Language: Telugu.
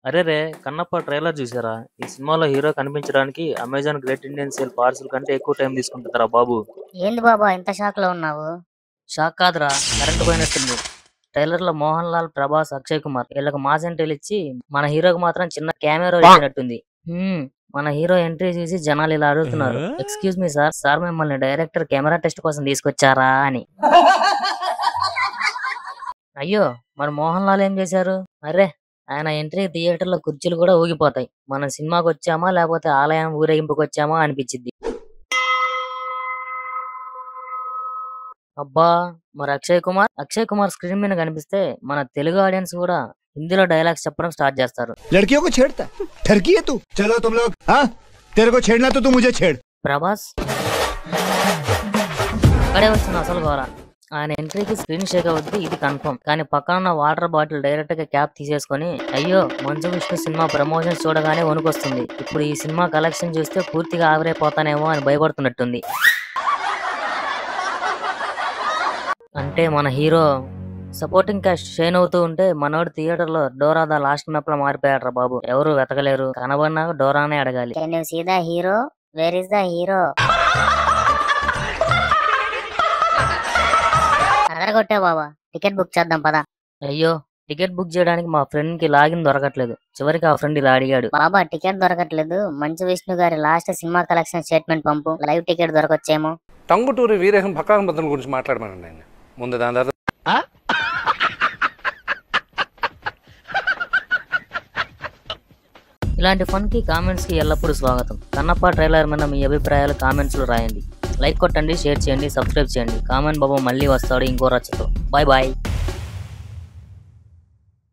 అరే రే కన్నప్ప ట్రైలర్ చూసారా? ఈ సినిమాలో హీరో కనిపించడానికి Amazon great Indian sale parcel కంటే ఎక్కువ టైం తీసుకుంటారా బాబు? ఏంది బాబా ఇంత షాక్ లో ఉన్నావు? షాక్ కాదురా, కరెంట్ పోయినట్టుంది. ట్రైలర్ లో మోహన్ లాల్, ప్రభాస్, అక్షయ్ కుమార్ వీళ్ళకి మాస్ ఎంట్రీలు ఇచ్చి మన హీరోకి మాత్రం చిన్న కెమెరా ఇచ్చినట్టుంది. మన హీరో ఎంట్రీ చూసి జనాలు ఇలా అడుగుతున్నారు, ఎక్స్క్యూజ్ మీ సార్, సార్ మిమ్మల్ని డైరెక్టర్ కెమెరా టెస్ట్ కోసం తీసుకొచ్చారా అని. అయ్యో, మరి మోహన్ లాల్ ఏం చేశారు? అరే, ఆయన ఎంట్రీ థియేటర్ లో కుర్చీలు కూడా ఊగిపోతాయి. మనం సినిమాకి వచ్చామా లేకపోతే ఆలయం ఊరేగింపుకి వచ్చామా అనిపించింది. అబ్బా, మరి అక్షయ్ కుమార్ స్క్రీన్ మీద కనిపిస్తే మన తెలుగు ఆడియన్స్ కూడా హిందీలో డైలాగ్స్ చెప్పడం స్టార్ట్ చేస్తారు. लड़कियों को छेड़ता है, ठरकी है तू। चलो तुम लोग, हाँ तेरे को छेड़ना तो तू मुझे छेड़। ప్రభాస్ అక్కడే వచ్చిన అసలు గోర. ఆయన ఎంట్రీకి స్క్రీన్ షేక్ అవుద్ది, ఇది కన్ఫర్మ్. కానీ పక్కన ఉన్న వాటర్ బాటిల్ డైరెక్ట్ గా క్యాప్ తీసేసుకొని, అయ్యో మంచు విష్ణు సినిమా ప్రమోషన్స్ చూడగానే వణుకొస్తుంది. ఇప్పుడు ఈ సినిమా కలెక్షన్ చూస్తే పూర్తిగా ఆవిరైపోతానేమో అని భయపడుతున్నట్టుంది. అంటే మన హీరో సపోర్టింగ్ కాస్ట్ షైన్ అవుతూ ఉంటే మనోడు థియేటర్ లో డోరా ద లాస్ట్ మ్యాప్ లో మారిపోయాడ్రా బాబు. ఎవరు వెతకలేరు, కనబడినా డోరానే అడగాలి. Can you see the hero? Where is the hero? అదరగొట్టే బాబా, టికెట్ బుక్ చేద్దాం పదా. అయ్యో, టికెట్ బుక్ చేయడానికి మా ఫ్రెండ్ కి లాగిన్ దొరకట్లేదు. చివరికి ఆ ఫ్రెండ్ ఇలా అడిగాడు, బాబా టికెట్ దొరకట్లేదు, మంచు విష్ణు గారి లాస్ట్ సినిమా కలెక్షన్ స్టేట్మెంట్ పంపు, లైవ్ టికెట్ దొరకొచ్చేమో. టంగుటూరి వీరేశం భక్కాంబద్ధం గురించి మాట్లాడమనండి ఆయన ముందు. దాని తర్వాత ఇలాంటి ఫన్ కి కామెంట్స్ కి ఎల్లప్పుడూ స్వాగతం. కన్నప్ప ట్రైలర్ మీద మీ అభిప్రాయాలు కామెంట్స్ లో రాయండి. లైక్ కొట్టండి, షేర్ చేయండి, సబ్స్క్రైబ్ చేయండి. కామెంట్ బాబు మళ్ళీ వస్తాడు ఇంకో రచ్చతో. Bye bye.